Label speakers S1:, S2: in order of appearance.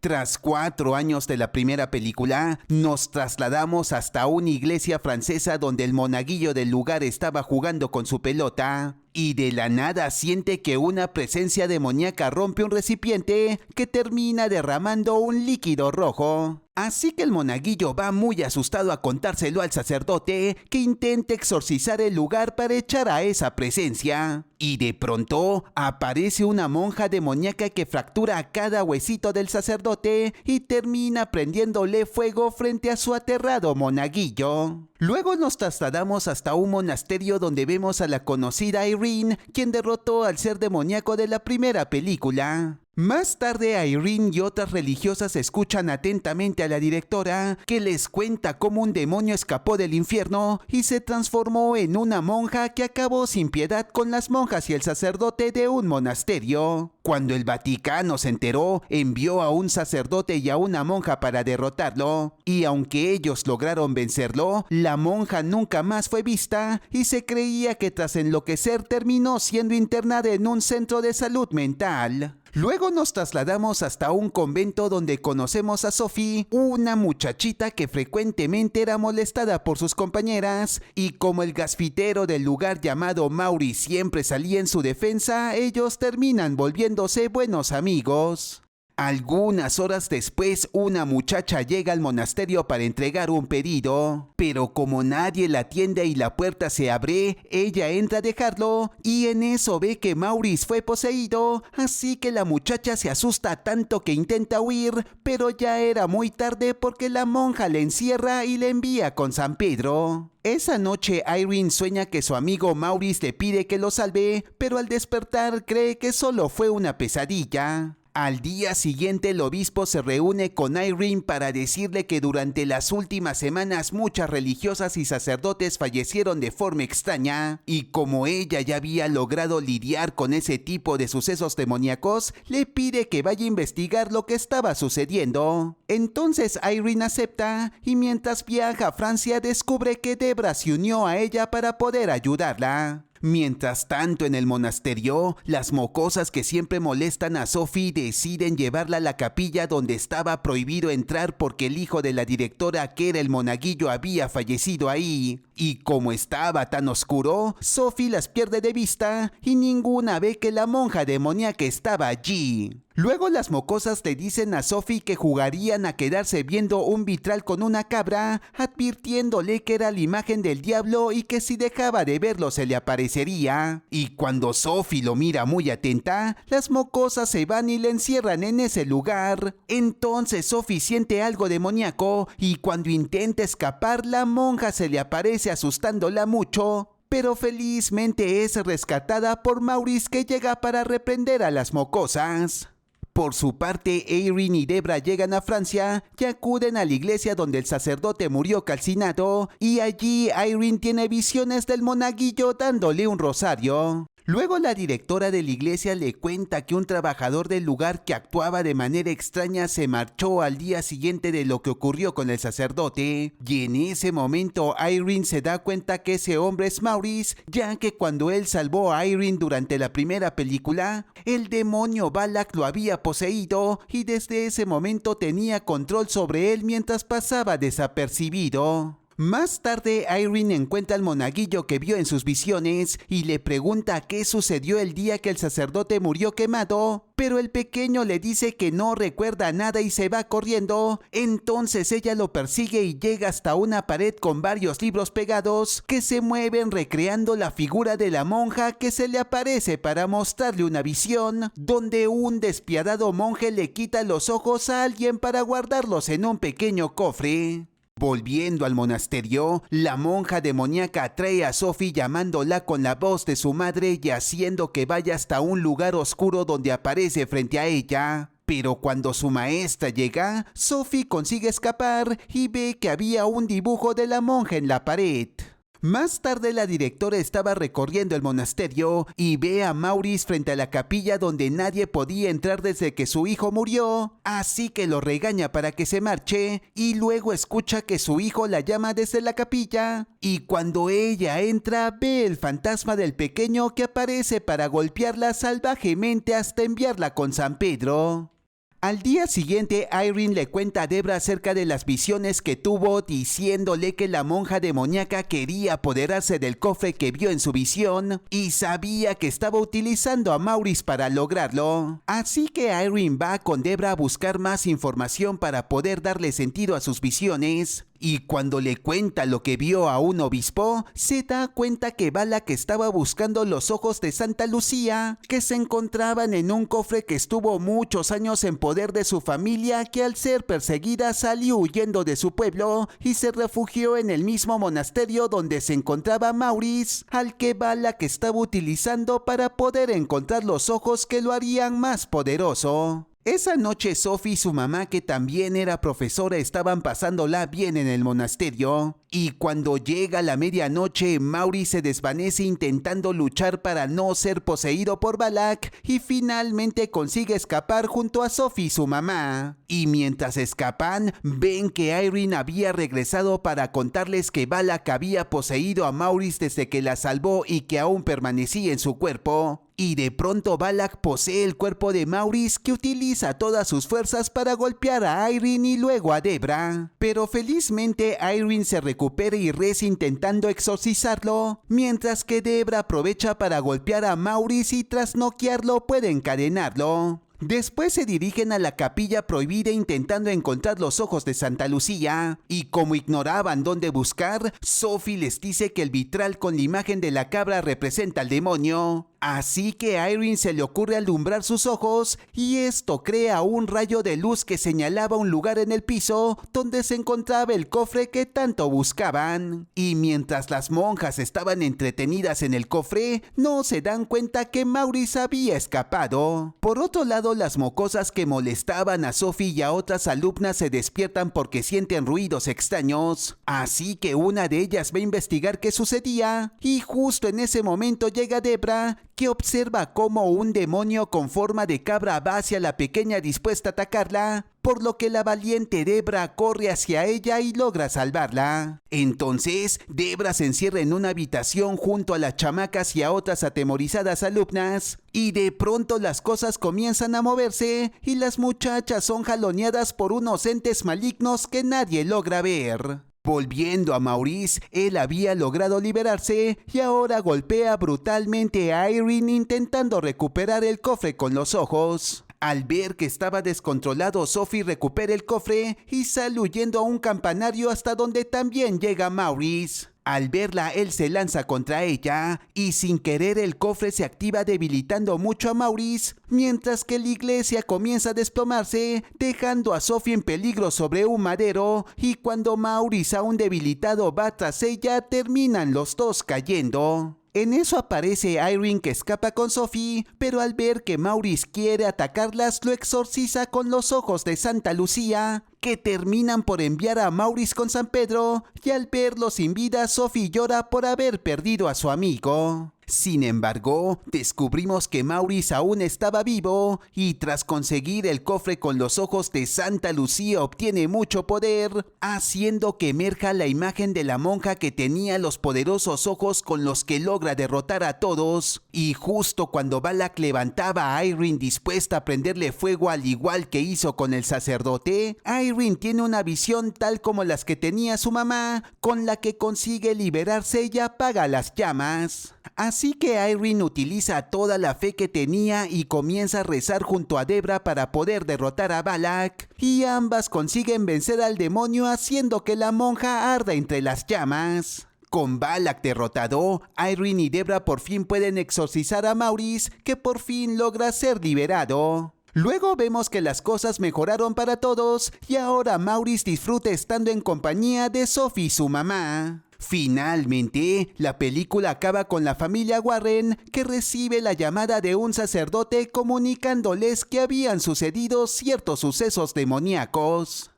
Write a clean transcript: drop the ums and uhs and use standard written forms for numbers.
S1: Tras 4 años de la primera película, nos trasladamos hasta una iglesia francesa donde el monaguillo del lugar estaba jugando con su pelota y de la nada siente que una presencia demoníaca rompe un recipiente que termina derramando un líquido rojo. Así que el monaguillo va muy asustado a contárselo al sacerdote, que intenta exorcizar el lugar para echar a esa presencia. Y de pronto aparece una monja demoníaca que fractura cada huesito del sacerdote y termina prendiéndole fuego frente a su aterrado monaguillo. Luego nos trasladamos hasta un monasterio donde vemos a la conocida Irene, quien derrotó al ser demoníaco de la primera película. Más tarde Irene y otras religiosas escuchan atentamente a la directora, que les cuenta cómo un demonio escapó del infierno y se transformó en una monja que acabó sin piedad con las monjas y el sacerdote de un monasterio. Cuando el Vaticano se enteró, envió a un sacerdote y a una monja para derrotarlo, y aunque ellos lograron vencerlo, la monja nunca más fue vista y se creía que tras enloquecer terminó siendo internada en un centro de salud mental. Luego nos trasladamos hasta un convento donde conocemos a Sophie, una muchachita que frecuentemente era molestada por sus compañeras, y como el gasfitero del lugar llamado Maurice siempre salía en su defensa, ellos terminan volviéndose buenos amigos. Algunas horas después, una muchacha llega al monasterio para entregar un pedido, pero como nadie la atiende y la puerta se abre, ella entra a dejarlo y en eso ve que Maurice fue poseído, así que la muchacha se asusta tanto que intenta huir, pero ya era muy tarde porque la monja le encierra y le envía con San Pedro. Esa noche Irene sueña que su amigo Maurice le pide que lo salve, pero al despertar cree que solo fue una pesadilla. Al día siguiente el obispo se reúne con Irene para decirle que durante las últimas semanas muchas religiosas y sacerdotes fallecieron de forma extraña y como ella ya había logrado lidiar con ese tipo de sucesos demoníacos, le pide que vaya a investigar lo que estaba sucediendo. Entonces Irene acepta y mientras viaja a Francia descubre que Debra se unió a ella para poder ayudarla. Mientras tanto, en el monasterio, las mocosas que siempre molestan a Sophie deciden llevarla a la capilla donde estaba prohibido entrar porque el hijo de la directora, que era el monaguillo, había fallecido ahí. Y como estaba tan oscuro, Sophie las pierde de vista y ninguna ve que la monja demoníaca estaba allí. Luego las mocosas le dicen a Sophie que jugarían a quedarse viendo un vitral con una cabra, advirtiéndole que era la imagen del diablo y que si dejaba de verlo se le aparecería. Y cuando Sophie lo mira muy atenta, las mocosas se van y le encierran en ese lugar. Entonces Sophie siente algo demoníaco y cuando intenta escapar, la monja se le aparece asustándola mucho. Pero felizmente es rescatada por Maurice, que llega para reprender a las mocosas. Por su parte, Irene y Debra llegan a Francia y acuden a la iglesia donde el sacerdote murió calcinado y allí Irene tiene visiones del monaguillo dándole un rosario. Luego la directora de la iglesia le cuenta que un trabajador del lugar que actuaba de manera extraña se marchó al día siguiente de lo que ocurrió con el sacerdote, y en ese momento Irene se da cuenta que ese hombre es Maurice, ya que cuando él salvó a Irene durante la primera película, el demonio Balak lo había poseído y desde ese momento tenía control sobre él mientras pasaba desapercibido. Más tarde, Irene encuentra al monaguillo que vio en sus visiones y le pregunta qué sucedió el día que el sacerdote murió quemado, pero el pequeño le dice que no recuerda nada y se va corriendo. Entonces ella lo persigue y llega hasta una pared con varios libros pegados que se mueven recreando la figura de la monja que se le aparece para mostrarle una visión, donde un despiadado monje le quita los ojos a alguien para guardarlos en un pequeño cofre. Volviendo al monasterio, la monja demoníaca atrae a Sophie llamándola con la voz de su madre y haciendo que vaya hasta un lugar oscuro donde aparece frente a ella. Pero cuando su maestra llega, Sophie consigue escapar y ve que había un dibujo de la monja en la pared. Más tarde la directora estaba recorriendo el monasterio y ve a Maurice frente a la capilla donde nadie podía entrar desde que su hijo murió, así que lo regaña para que se marche y luego escucha que su hijo la llama desde la capilla y cuando ella entra ve el fantasma del pequeño que aparece para golpearla salvajemente hasta enviarla con San Pedro. Al día siguiente, Irene le cuenta a Debra acerca de las visiones que tuvo, diciéndole que la monja demoníaca quería apoderarse del cofre que vio en su visión y sabía que estaba utilizando a Maurice para lograrlo. Así que Irene va con Debra a buscar más información para poder darle sentido a sus visiones. Y cuando le cuenta lo que vio a un obispo, se da cuenta que Balak estaba buscando los ojos de Santa Lucía, que se encontraban en un cofre que estuvo muchos años en poder de su familia, que al ser perseguida salió huyendo de su pueblo y se refugió en el mismo monasterio donde se encontraba Maurice, al que Balak estaba utilizando para poder encontrar los ojos que lo harían más poderoso. Esa noche Sophie y su mamá, que también era profesora, estaban pasándola bien en el monasterio. Y cuando llega la medianoche, Maurice se desvanece intentando luchar para no ser poseído por Balak y finalmente consigue escapar junto a Sophie y su mamá. Y mientras escapan, ven que Irene había regresado para contarles que Balak había poseído a Maurice desde que la salvó y que aún permanecía en su cuerpo. Y de pronto Balak posee el cuerpo de Maurice, que utiliza todas sus fuerzas para golpear a Irene y luego a Debra. Pero felizmente Irene se recupera y reza intentando exorcizarlo, mientras que Debra aprovecha para golpear a Maurice y tras noquearlo puede encadenarlo. Después se dirigen a la capilla prohibida intentando encontrar los ojos de Santa Lucía, y como ignoraban dónde buscar, Sophie les dice que el vitral con la imagen de la cabra representa al demonio. Así que a Irene se le ocurre alumbrar sus ojos y esto crea un rayo de luz que señalaba un lugar en el piso donde se encontraba el cofre que tanto buscaban. Y mientras las monjas estaban entretenidas en el cofre, no se dan cuenta que Maurice había escapado. Por otro lado, las mocosas que molestaban a Sophie y a otras alumnas se despiertan porque sienten ruidos extraños. Así que una de ellas va a investigar qué sucedía y justo en ese momento llega Debra, que observa cómo un demonio con forma de cabra va hacia la pequeña dispuesta a atacarla, por lo que la valiente Debra corre hacia ella y logra salvarla. Entonces, Debra se encierra en una habitación junto a las chamacas y a otras atemorizadas alumnas, y de pronto las cosas comienzan a moverse y las muchachas son jaloneadas por unos entes malignos que nadie logra ver. Volviendo a Maurice, él había logrado liberarse y ahora golpea brutalmente a Irene intentando recuperar el cofre con los ojos. Al ver que estaba descontrolado, Sophie recupera el cofre y sale huyendo a un campanario hasta donde también llega Maurice. Al verla, él se lanza contra ella y sin querer el cofre se activa debilitando mucho a Maurice, mientras que la iglesia comienza a desplomarse, dejando a Sophie en peligro sobre un madero, y cuando Maurice, aún debilitado, va tras ella, terminan los dos cayendo. En eso aparece Irene, que escapa con Sophie, pero al ver que Maurice quiere atacarlas, lo exorciza con los ojos de Santa Lucía, que terminan por enviar a Maurice con San Pedro, y al verlo sin vida, Sophie llora por haber perdido a su amigo. Sin embargo, descubrimos que Maurice aún estaba vivo y tras conseguir el cofre con los ojos de Santa Lucía obtiene mucho poder, haciendo que emerja la imagen de la monja que tenía los poderosos ojos con los que logra derrotar a todos. Y justo cuando Balak levantaba a Irene dispuesta a prenderle fuego al igual que hizo con el sacerdote, Irene tiene una visión tal como las que tenía su mamá, con la que consigue liberarse y apaga las llamas. Así que Irene utiliza toda la fe que tenía y comienza a rezar junto a Debra para poder derrotar a Balak, y ambas consiguen vencer al demonio haciendo que la monja arda entre las llamas. Con Balak derrotado, Irene y Debra por fin pueden exorcizar a Maurice, que por fin logra ser liberado. Luego vemos que las cosas mejoraron para todos y ahora Maurice disfruta estando en compañía de Sophie y su mamá. Finalmente, la película acaba con la familia Warren, que recibe la llamada de un sacerdote comunicándoles que habían sucedido ciertos sucesos demoníacos.